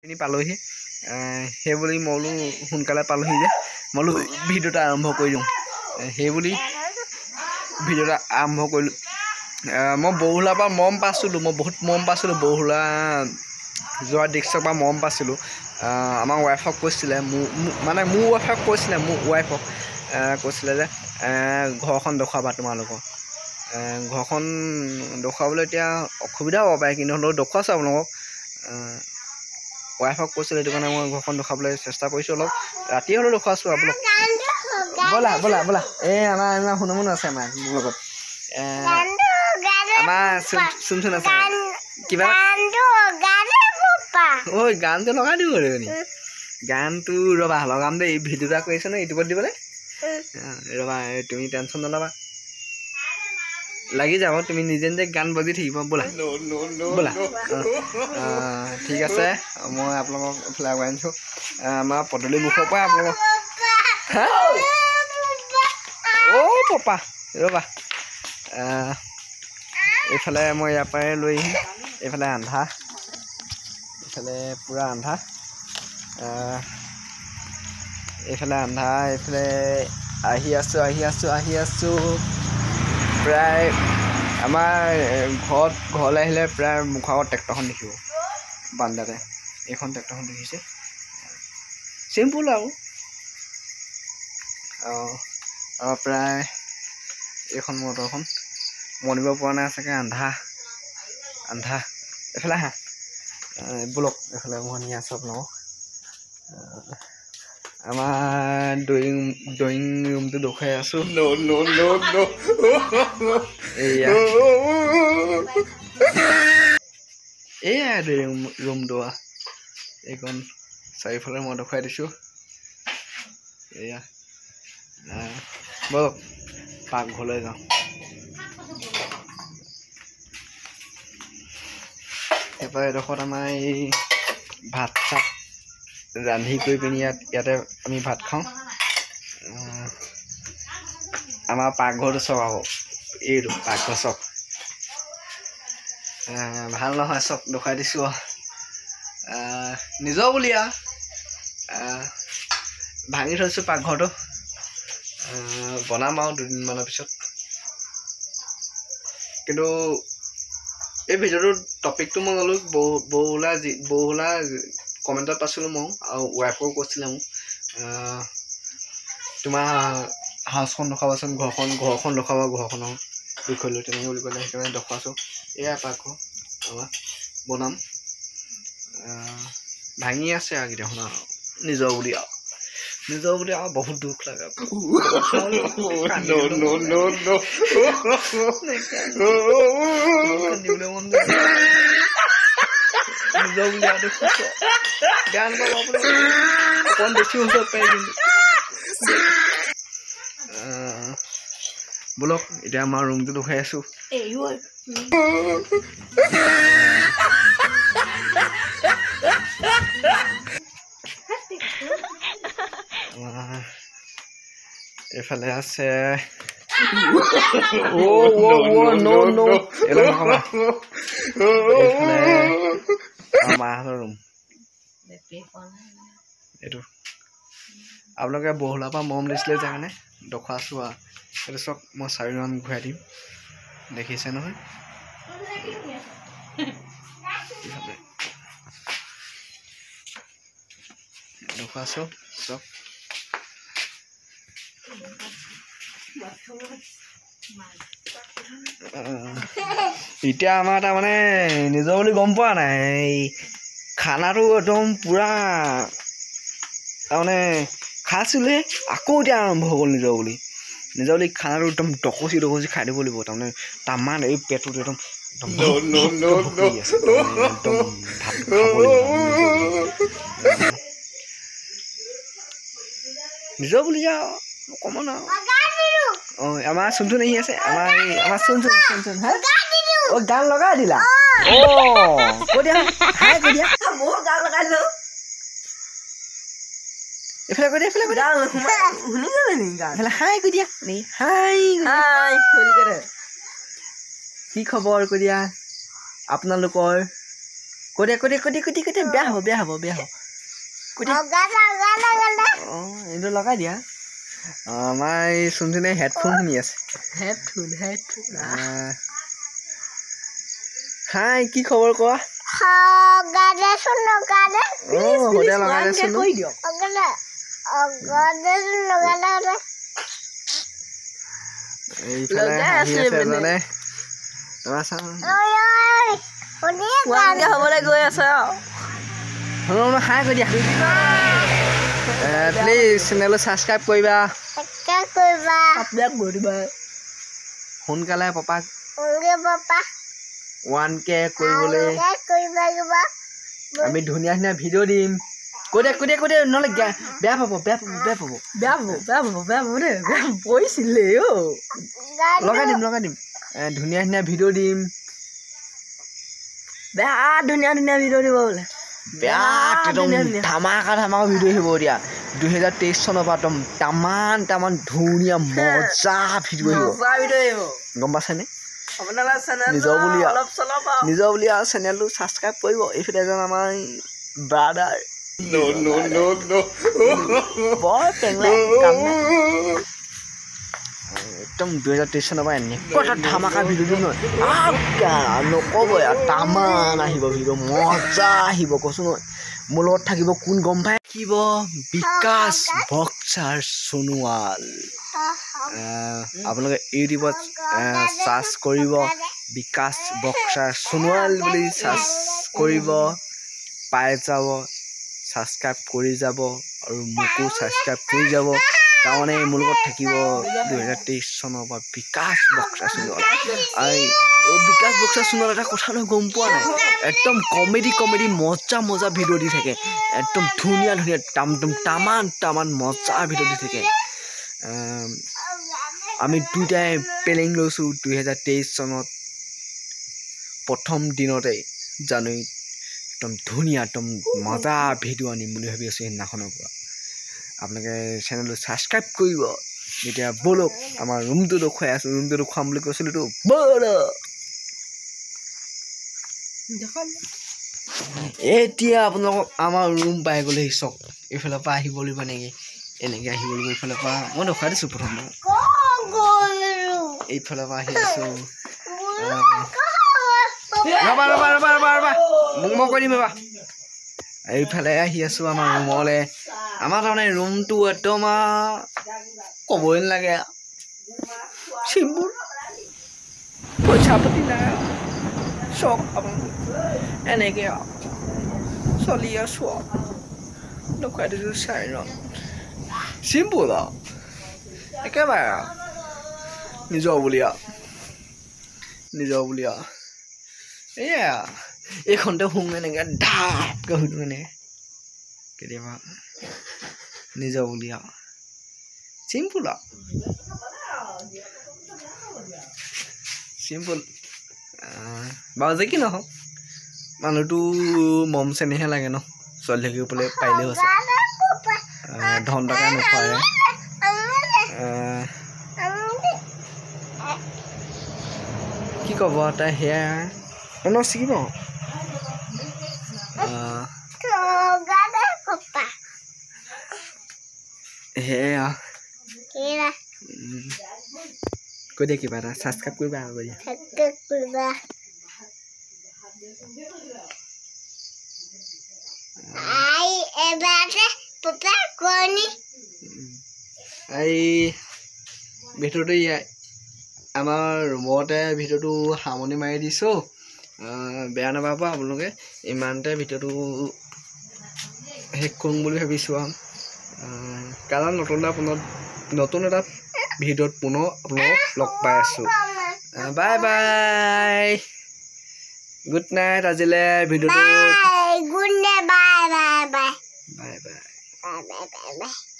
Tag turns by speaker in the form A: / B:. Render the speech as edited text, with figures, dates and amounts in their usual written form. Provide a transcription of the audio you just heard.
A: তিনি পালোহি সেই বুলি মই বোলো সোনকালে পালোহি যে মই বোলো ভিডিঅ'টা আৰম্ভ কৰি দিওঁ সেই বুলি ভিডিঅ'টা আৰম্ভ কৰিলোঁ মই বৰহোলাৰ পৰা মৰম পাইছিলোঁ মই বহুত মৰম পাইছিলোঁ বৰহোলা যোৱা দৃশ্যৰ পৰা মৰম পাইছিলোঁ আমাৰ ৱাইফক কৈছিলে মানে মোৰ ৱাইফক কৈছিলে মোৰ ৱাইফক কৈছিলে যে ঘৰখন দেখুৱাবা তোমালোকৰ ঘৰখন দেখুৱাবলৈ এতিয়া অসুবিধা হ'ব পাৰে কিন্তু হ'লেও দেখুৱাইছোঁ আপোনালোকক ৱাইফক কৈছিলোঁ সেইটো কাৰণে মই ঘৰখন দেখুৱাবলৈ চেষ্টা কৰিছোঁ অলপ ৰাতি হ'লেও দেখুৱাইছোঁ আপোনালোক ব'লা ব'লা ব'লা এই আমাৰ শুনমুন আছে আমাৰ মোৰ লগত আমাৰ চোন আছে কিবা ঐ গানটো লগাই দিব নি গানটো ৰ'বা লগাম দেই এই ভিডিঅ'টা কৰিছে ন ইউটিউবত দিবলৈ ৰ'বা তুমি টেনশ্যন নল'বা লাগি যাব তুমি নিজে নিজে গান বাজি থাকিব ব'লা ব'লা ঠিক আছে মই আপোনালোকক এইফালে আগুৱাই আনিছোঁ আমাৰ পদূলি মুখৰ পৰাই আপোনালোকক অ' পপা ৰ'বা এইফালে মই ইয়াৰ পৰাই লৈ আহিম এইফালে আন্ধা এইফালে পূৰা আন্ধা এইফালে আন্ধা এইফালে আহি আছোঁ প্ৰায় আমাৰ ঘৰলৈ আহিলে প্ৰায় মুখৰ আগত ট্ৰেক্টৰখন দেখিব বান্দাতে এইখন ট্ৰেক্টৰখন দেখিছে চিম্পুল আৰু প্ৰায় এইখন মটৰখন মনিব পৰা নাই চাগে আন্ধা এইফালে আহা ব'লক এইফালে মই নি আছোঁ আপোনালোকক আমাৰ ড্ৰয়িং ৰুমটো দেখুৱাই আছোঁ এয়া ড্ৰয়িং ৰুমটো এইখন চাৰিওফালে মই দেখুৱাই দিছোঁ এয়া ব'লক পাকঘৰলৈ যাওঁ এবাৰ এডোখৰত আমাৰ এই ভাত চাত ৰান্ধি কৰি পিনি ইয়াতে আমি ভাত খাওঁ আমাৰ পাকঘৰটো চক আকৌ এইটো পাকঘৰ চক ভাল নহয় চক দেখুৱাই দিছোঁ নিজৰ বুলি ভাঙি থৈছোঁ পাকঘৰটো বনাম আৰু দুদিনমানৰ পিছত কিন্তু এই ভিডিঅ'টোৰ টপিকটো মই ল'লোঁ বৰহোলা কমেণ্টত পাইছিলোঁ মই আৰু ৱাইফেও কৈছিলে মোক তোমাৰ হাউচখন দেখুৱাবাচোন ঘৰখন দেখুৱাবা ঘৰখনৰ বিষয় লৈ তেনেকৈ বুলি ক'লে সেইকাৰণে দেখুৱাইছোঁ এয়া পাকঘৰ আমাৰ বনাম ভাঙি আছে আৰু কেইটাখন আৰু নিজৰ বুলি আৰু বহুত দুখ লাগে নিজৰ বুলি আৰু বেয়া নাপাব অকণ বেছি ওচৰত পাই কিন্তু ব'লক এতিয়া আমাৰ ৰুমটো দেখুৱাই আছোঁ এইফালে আছে মাহঁতৰ ৰুম এইটো আপোনালোকে বৰহোলাৰ পৰা মৰম দিছিলে যে কাৰণে দেখুৱাইছোঁ আৰু এইটো চক মই 4 ৰাউণ্ড ঘূৰাই দিম দেখিছে নহয় দেখুৱাইছোঁ চক এতিয়া আমাৰ তাৰমানে নিজৰ বুলি গম পোৱা নাই এই খানাটো একদম পূৰা তাৰমানে খাইছিলোঁহে আকৌ এতিয়া আৰম্ভ হৈ গ'ল নিজৰ বুলি খানাটো একদম ডকচি খাই দিব লাগিব তাৰমানে তামান এই পেটটো একদম নিজৰ বুলি আৰু অকণমান আৰু আমাৰ চোন আহি আছে আমাৰ চোন গান লগাই দিলা কৈ দিয়া গান লগাই দিলোঁ এইফালে কৈ দিয়া হাই কৈ দিয়া কি খবৰ কৈ দিয়া আপোনালোকৰ কৈ দে বেয়া হ'ব কৈ দে এইটো লগাই দিয়া আমাৰ এই চুনচুনে হেডফোন শুনি আছে হেডফোন হাই কি খবৰ কোৱা প্লিজ চেনেলটো ছাবস্ক্ৰাইব কৰিবা সোনকালে পাপাক 1K কৰিবলৈ আমি ধুনীয়া ভিডিঅ' দিম কৈ দে নহ'লে বেয়া পাব পৰিছিলে লগাই দিম ধুনীয়া ভিডিঅ' দিম ধুনীয়া ভিডিঅ' দিব বোলে ধামাকা ভিডিঅ' আহিব দিয়া 2023 চনৰ পৰা একদম তামান ধুনীয়া মজা ভিডিঅ' আহিব গম পাইছেনে নিজৰ বুলি আৰু চেনেলটো ছাবস্ক্ৰাইব কৰিব এইফালে এজন আমাৰ ব্ৰাদাৰ একদম 2023 চনৰ পৰা এনেকুৱা এটা ধামাকা ভিডিঅ' দিম নক'বই আৰু তামান আহিব ভিডিঅ' মজা আহিব কৈছো নহয় মোৰ লগত থাকিব কোন গম পাই থাকিব বিকাশ বক্সাৰ সোণোৱাল আপোনালোকে ইউটিউবত চাৰ্চ কৰিব বিকাশ বক্সাৰ সোণোৱাল বুলি চাৰ্চ কৰিব পাই যাব ছাবস্ক্ৰাইব কৰি যাব আৰু মোকো ছাবস্ক্ৰাইব কৰি যাব তাৰমানে মোৰ লগত থাকিব 2023 চনৰ পৰা বিকাশ বক্সাৰ সোণোৱাল বিকাশ বক্সাৰ সোণোৱাল এটা কথা নহয় গম পোৱা নাই একদম কমেডি মজা ভিডিঅ' দি থাকে একদম ধুনীয়া তামান মজা ভিডিঅ' দি থাকে আমি দুটাই প্লেনিং লৈছোঁ 2023 চনত প্ৰথম দিনতে জানুৱাৰীত একদম ধুনীয়া মজা ভিডিঅ' আনিম বুলি ভাবি আছোঁ সেইদিনাখনৰ পৰা আপোনালোকে চেনেলটো ছাবস্ক্ৰাইব কৰিব এতিয়া ব'লক আমাৰ ৰুমটো দেখুৱাই আছোঁ ৰুমটো দেখুৱাম বুলি কৈছিলোঁতো ব'লক এতিয়া আপোনালোকক আমাৰ ৰুম পাই গ'লেহি চক এইফালৰ পৰা আহিব লাগিব এনেকৈ আহিব লাগিব এইফালৰ পৰা মই দেখুৱাই দিছোঁ প্ৰথম এইফালৰ পৰা আহি আছোঁ ৰ'বা মোক কৈ দিম ৰ'বা এইফালে আহি আছোঁ আমাৰ ৰুমলৈ আমাৰ তাৰমানে ৰুমটো একদম ক'বই নালাগে চিম্পুল পইচা পাতি নাই চব এনেকৈ চলি আছোঁ দেখুৱাই দিছোঁ চাইনত চিম্পুল একেবাৰে নিজৰ বুলি এয়া এইখনতে শুং এনেকৈ ঢাপকৈ শুনো এনেকৈ কেতিয়াবা নিজৰ বুলি চিম্পুল বাৰু যে কি নহওক মানুহটো মম চেনেহে লাগে ন ছোৱালী থাকিবলৈ পাৰিলেও আছে ধন টকা নোখোৱাৰে কি ক'ব তাই সেয়া চিকিব সেয়া কৈ দিয়া কিবা এটা ছাবস্ক্ৰাইব কৰিবা এই ভিডিঅ'টো আমাৰ ৰুমতে ভিডিঅ'টো সামৰণি মাৰি দিছোঁ বেয়া নাপাব আপোনালোকে ইমানতে ভিডিঅ'টো শেষ কৰিম বুলি ভাবিছোঁ কাৰণ নতুন এটা ভিডিঅ'ত পুনৰ আপোনালোকক লগ পাই আছোঁ বাই বাই গুড নাইট আজিলৈ ভিডিঅ'টো
B: good night bye bye
A: bye bye